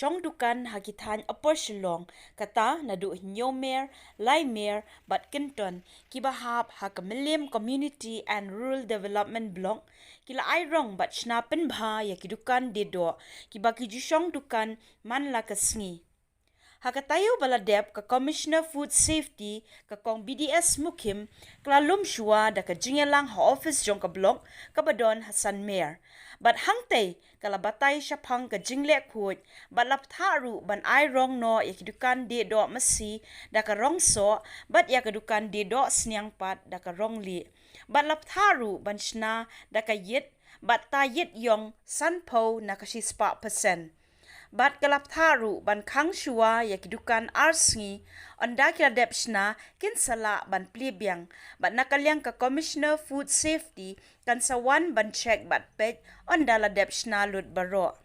chong dukan hakitan aporsilong kata nadu nyomer laimer bat kenton kibahap hakamilim community and rural development block kila airong bat shnapen bha ya kidukan dedo kibaki jushong dukan manla kasngi Hakatayo baladep ka Commissioner Food Safety ka kong BDS Mukim klalum shua da ka jingelang ha office jong ka blok ka badon Hasan Mer. Bat hangtay kalabatay siya pang ka jingle kuot balap tharu ban ay rong no yakidukan de do masi da ka rong so bat yakadukan de do sniang pat da ka rong li. Balap tharu ban shna da ka yit bat ta yit yong sanpo na ka 6%. Bat kalap tharu ban khang shua ya kidukan arsngi onda kila depsna kin sala ban plibyang bat nakalyang ka Commissioner Food Safety kan sawan ban check bat pet onda la depsna lut baro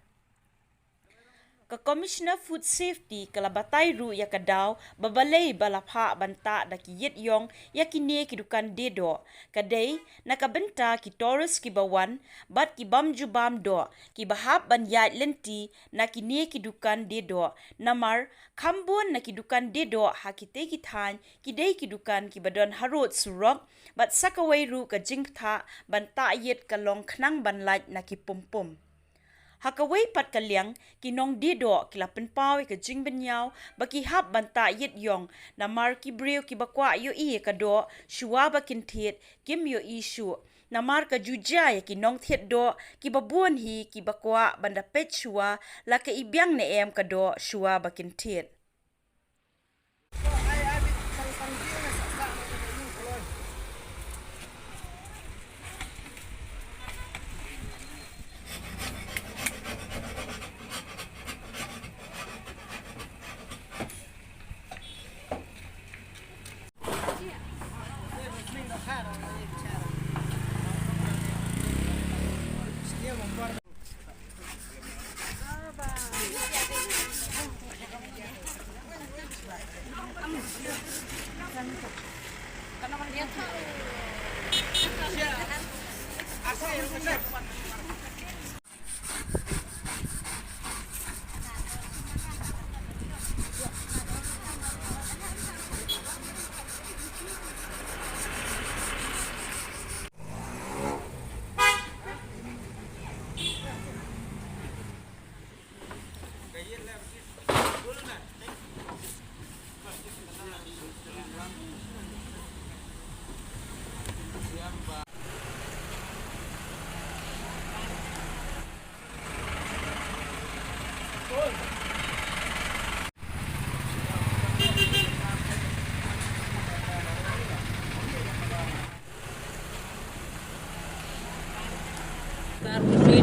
ka Commissioner Food Safety kalabatay ru ya kadaw babalay balapha banta da kiyit yong ya kini kidukan dedo kadai nakabenta ki Taurus kibawan bat ki bamju bamdo ki bahap ban yat lenti na kini kidukan dedo namar khambon na kidukan dedo hakite kithan kidai kidukan kibadon harot surok bat sakaway ru ka jingtha banta yet kalong khnang banlait na kipumpum Hakaway pat kalyang kinong dido kila penpaw ka jing benyaw baki hap banta yit yong na mar kibriyo kibakwa yo i kado shua bakin thiet kim yo isu na mar ka juja ya kinong thiet do kibabuan hi kibakwa banda pet shua la ka ibyang na em kado shua bakin thiet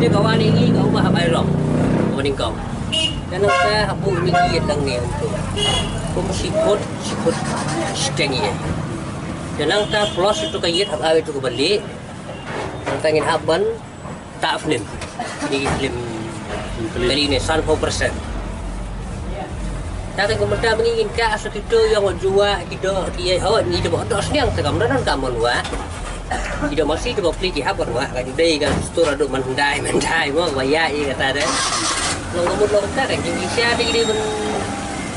Dia kawan ini kau mah apa irong, kau kau. Karena saya hapu ini dia tengah untuk, kau sikut setengah. Jangan kita plus itu kaya hab awet itu kembali, tangin haban tak film, di film dari ini 100%. Tapi kemudian menginginkan asal itu yang jual kita dia awak ni dia buat dos ni yang tergambar dan kamu luar. Tidak masih coba peliki apa wah kan day kan store aduk mandai mau bayar ye kata dah long tak kan Indonesia ni dia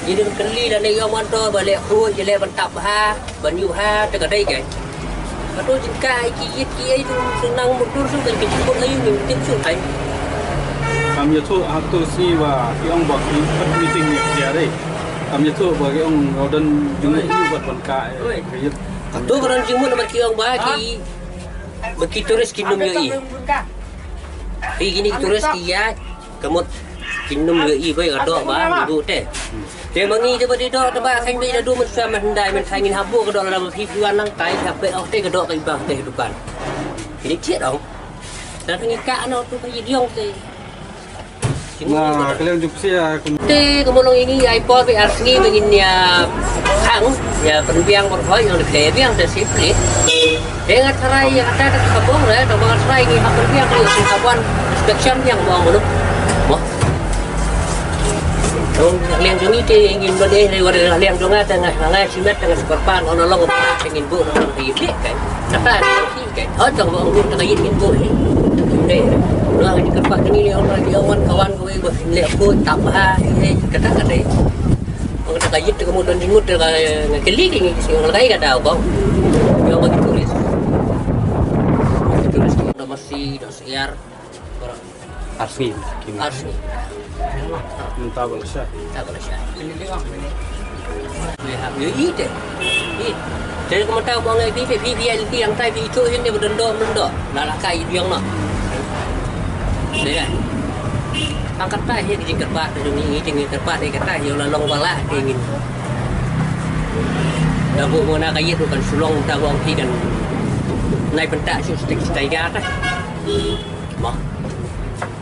jadi keli dan dia manto balik kru je le bantap ha banyu ha dekat day kan atau jika iki itu senang mundur su kan kecil ayu ni tim su hai kami tu aku si wa yang buat meeting ni dia deh kami tu bagi orang golden juga itu buat bangkai kayak tu orang jimun nak kiong bagi bagi turis kinum yo i gini turis iya kamu kinum yo i boy kadok ba duduk teh dia mangi coba di dok tempat khang bi dadu men suam hendai men khangin habu kadok dalam hiburan nang tai sampai oh teh kadok kai bang teh dukan ini ciat dong dan ngika no tu kai diong teh nah kalian jumpa saya teh kemulung ini iPod bi asli begin ya khang ya penbiang berhoi yang lebih yang dah siplit dengan serai yang ada di kampung lah, dengan serai ini hampir biang kalau di kampung inspection yang buang dulu, wah, dong liang jungi tu ingin berdeh dari warga liang junga tengah simet tengah seperpan orang long ingin bu orang hidup kan, tapi ada sih kan, oh jangan buang tengah ingin bu, deh. doang di kerpak ni orang kawan gue lek aku tak apa kata deh orang tak kait kemudian jengut ngekeli ni orang lain kata apa dia bagi tulis udah masih dah siar Arsni. Arsni Minta belasya. tak boleh syak ya ide jadi kamu tahu mau ngai PPLT yang tai itu ini berdendam nak kai yang nak đấy angkat tay ya di kerbat ini tinggi kerbat di kata ya long bala ingin dah bu mana kaya tu kan sulong dah wang pi dan naik pentak su stik stai ga ta mah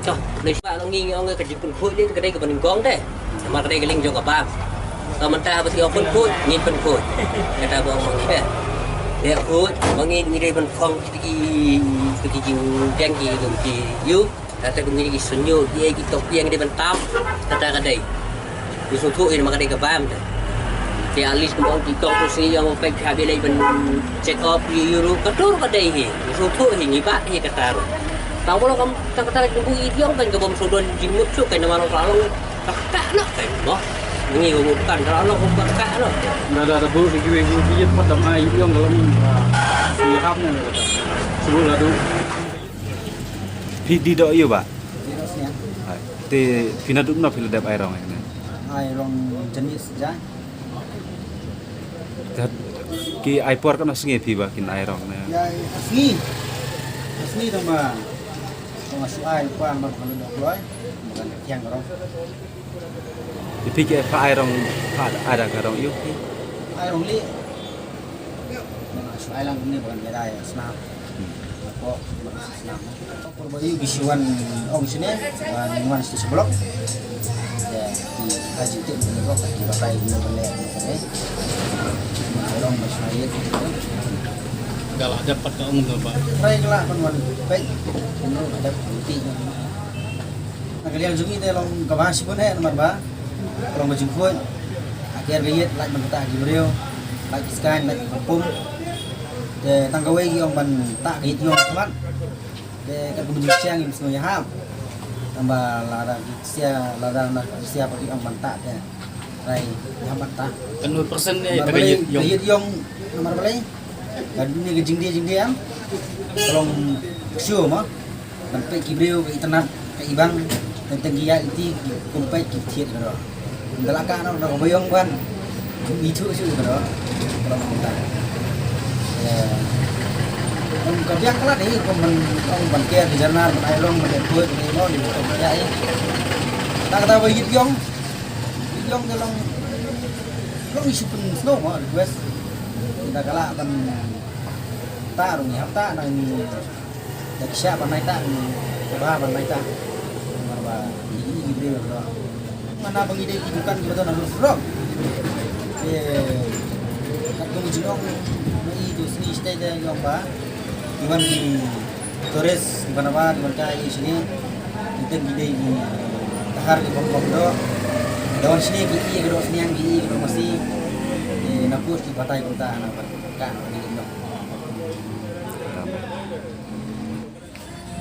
cho lấy ba long nghi ông cái pun khui đến cái đây cái mình gong đấy mà cái đây cái linh cho cả ba kalau mentah berarti orang pun khui ngin pun khui kata bang mang ni dia khui mangin ni pun kong pergi jangki pergi you kata memiliki senyum dia kita yang dia bentam kata kadai disuruh ini maka dia kebam dia alis kemudian kita terus ni yang pergi habis lagi ben check up euro katur kadai ni disuruh ini pak dia kata tahu kalau kamu kata tunggu idiom kan ke bom sodon jimut tu kan nama orang lalu tak nak kan boh ini bukan kalau bukan tak nak Ada bu di gue padam air yang dalam siapnya sebelum lalu Di do iyo ba? Te pinadum na pila dep airong ini. Airong jenis jai. Ki aipor kan sungai pi ba kin airong na. Ya asli teman. Masuk air kuang mak kalau dak loy, bukan tiang orang. Di ki pa airong pa ada karong iyo. Airong li. Masuk air lang ni bukan beda ya, senam. Kok senam. Perbayu bisiwan ong sini, nuan situ seblok. Ya, di haji itu seblok di bakai ini boleh. Orang masuk air. Galah dapat ke umum Pak. Baik lah penuan baik. Menurut ada bukti. Nah kalian jungi teh long kabasi pun nomor ba. Kalau majemput akhir gayet lak mentah di beliau. Lak iskan lak kampung. De tanggawe gi ong ban tak gayet yong teman. De kan kemudian siang im semuanya ham. Tambah lara sia pergi ong ban tak teh. Rai ham ban tak. Kan 2% ni Gayet yong nomor balai. Dan ini jing dia am. Kalau sure mah sampai kibreu ke internet ke ibang tentang dia itu kumpai kicit gitu. Ndalaka no udah bayong kan. Itu sih gitu. Kalau kita. Kerja kelas ni orang bangkit di jurnal airong meneput ni lo di kerja ini. Tak kata bayit yong dalam lo isu pun snow mah request. Kita kalah kan tak rung hap tak nang dak siapa naik tak coba naik tak marba ini gitu loh mana bang ide bukan betul nang frog kat tunggu jinong itu sini stay dia yang ba iwan di Torres di mana di mana sini kita ide di tahar di bom do dawan sini gigi gedo sini yang gigi gedo masih napus di batai kota anak kan di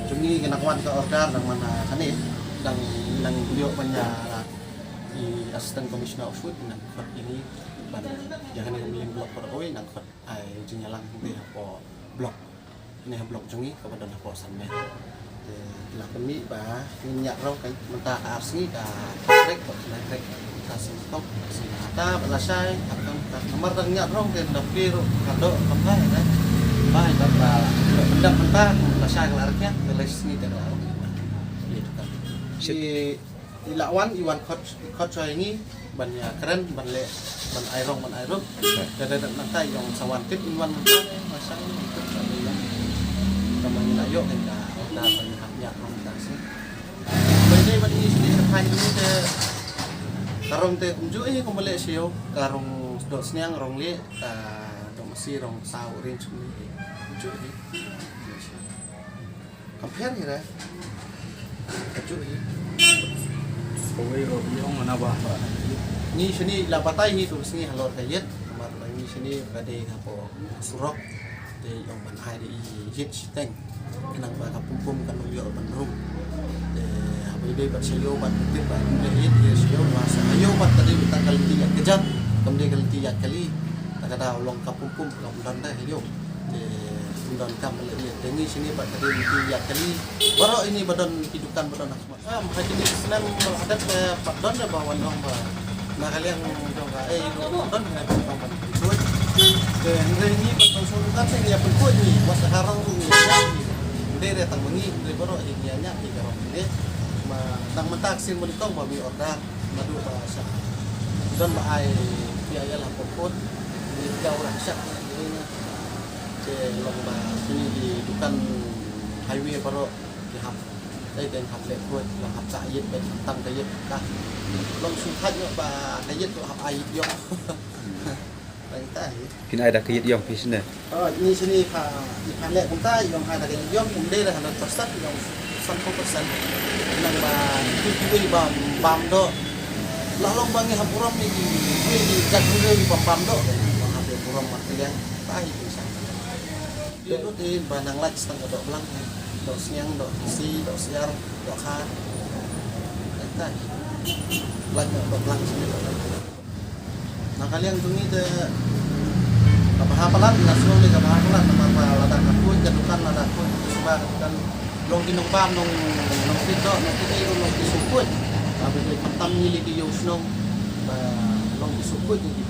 Jungi kena kuat ke order dan mana kan ni dan beliau punya di asisten komisioner of food nak kot ini dan jangan yang blok peroi nak kot ai jenyalang dia apa blok ini blok jungi kepada nak pot sanme lah kami bah minyak rau kan mentah arsi dah trek pot trek kasih stok sinata belasai akan nomor minyak rau ke dapir kado apa ya baik bapak pendam mentah belasai kelarnya belas ni dah si ilawan iwan kot coy ini banyak keren banyak ban airong jadi nanti yang sawantit iwan mentah masa itu ada yang teman layo kita dah banyak rong taksi banyak bagi istri sekai ini ke karong te kunju kembali sio karong dot sniang rong le dong masih rong sau range ni kunju ni compare ni lah kunju ni Kowe yang mana bah? ni sini la patai ni tu sini halor kayet kamar ni sini gade apa surok te ong ban hai de hit teng nang ba kapum kan yo ban rum te abai de bat sayo bat te ba de hit ye sayo masa ayo bat tadi kita kali tiga kejat kemudian kali tiga kali takada long kapum long dan dah yo te dan kam le tengi sini bat tadi tiga kali baru ini badan hidupan badan asma haji ni senang adat pak don da bawan dong ba nah kalian dong don na ba kuat ke ini batang sulukan saya ya pun ni was sekarang ni dia datang mengi dari baru ini nya di garong ini ma tang mentaksin menikong babi order madu bahasa dan ba ai biaya lah pokok di kau rasak ini ke lomba sini di dukan highway baru di hap dan hap le kuat lah hap sayit dan tang kayit kah long suhat ba kayit tu hap ai yo Pin ai dah kayit yang pisne. Oh, ini sini ikan lek kita yang ada kayit yang umde dah 100% yang 100% nang ba itu bam do. Lalong bangi hapuram ni di jagure di bam do. Hampir puram material tai bisa. Dia tu di banang lek setengah dok belang. Dok siang, dok isi, dok siar, dok khat. Tai. Lek dok belang sini. Nah kalian tunggu de kapahapalan nasional ni kapahapalan nama lada kapun jatuhkan lada kapun sebab kan long kinong pam nong tito long disukut tapi dia matam ni lagi yusnong long disukut ni di